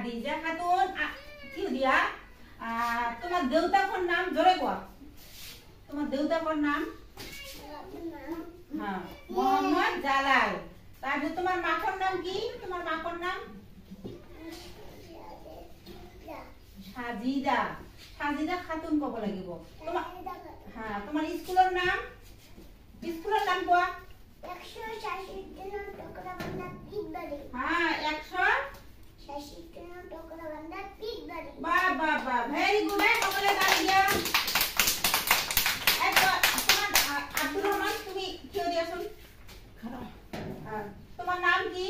খাদিজা খাতুন কি দিয়া তোমার দেউতাকর নাম জোরে কোয়া তোমার দেউতাকর নাম হ্যাঁ মোহাম্মদ জালাল তারপরে তোমার মাকর নাম কি তোমার মাকর নাম সাজিদা সাজিদা খাতুন কব লাগিব তোমার হ্যাঁ তোমার স্কুলের নাম কোয়া 166 নং টকরাবান্ধা পিঠবাড়ি হ্যাঁ 166 নং টকরাবান্ধা পিঠবাড়ি বাহ বাহ বাহ ভেরি গুড সকলে তালি দিয়া তোমার আব্দুর রহমান তুমি কেউ দিয়াছুন তোমার নাম কি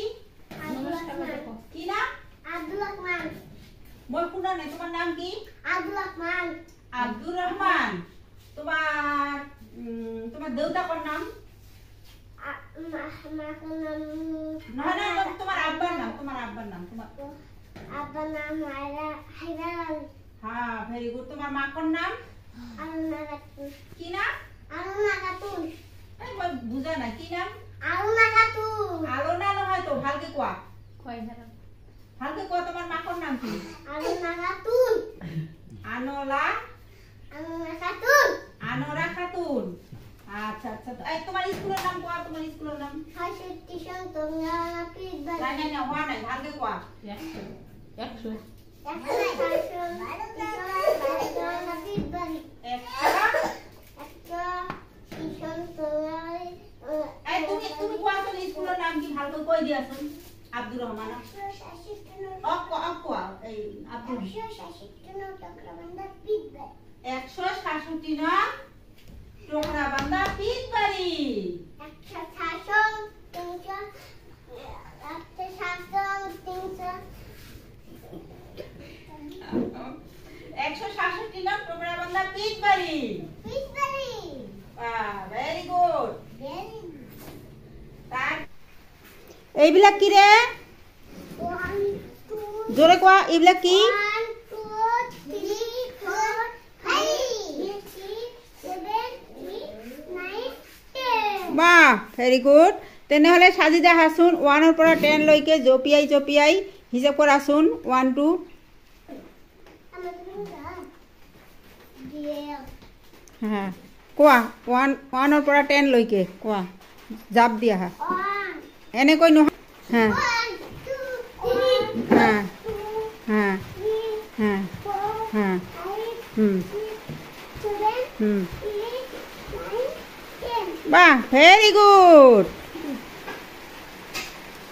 কি নাম আব্দুল রহমান মই শুনা নাই তোমার নাম কি আব্দুল রহমান আব্দুর রহমান তোমার দেউতাকর নাম নহয় না তোমার আব্বার নাম তোমার আব্বার নাম হায়দার হ্যাঁ ভেরি গুড তোমার মাকর নাম আরুনা খাতুন কি নাম আরুনা খাতুন এই মই বুঝা না কি নাম আরুনা খাতুন আলোনা নহয় তো ভালকে কোয়া ভালকে কোয়া তোমার মাকর নাম কি আরুনা খাতুন আনোরা খাতুন আনোরা খাতুন আচ্ছা আচ্ছা এই তোমার স্কুলের নাম কোয়া তোমার স্কুলের নাম 66 নং টকরাবান্ধা পিঠবাড়ি নাই নাই না হওয়া নাই ভালকে কোয়া 100 তুমি কোয়া তো স্কুলের নাম কি ভালকে কই দিয়াছুন আব্দুর রহমান কোয়া এই আব্দুল 166 নং টকরাবান্ধা পিঠবাড়ি 166 নং টকরাবান্ধা পিঠবাড়ি 166 নং টকরাবান্ধা পিঠবাড়ি ভেরি গুড এইবিলাক কি রে জোরে কোয়া এইবিলাক কি বাহ ভেরি গুড তেনেহলে সাজিদা হাসুন 1 ৰ পৰা 10 লৈকে জপিয়াই হিসাব কৰাচোন 1 2 হ্যাঁ কোয়া 1 ৰ পৰা 10 লৈকে কোয়া জাপ দিয়া এনে কই নহয় হ্যাঁ হ্যাঁ হ্যাঁ হ্যাঁ হ্যাঁ বাহ ভেরি গুড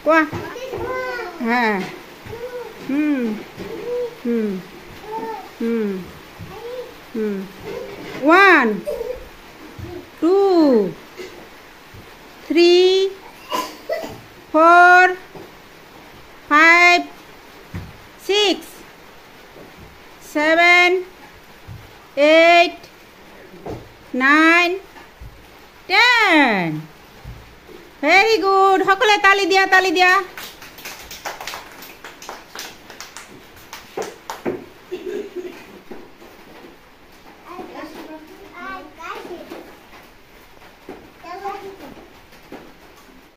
কোয়া হ্যাঁ হুম হুম হুম হুম 1 2 3 4 5 6 7 8 9 10 ভেরি গুড সকলে তালি দিয়া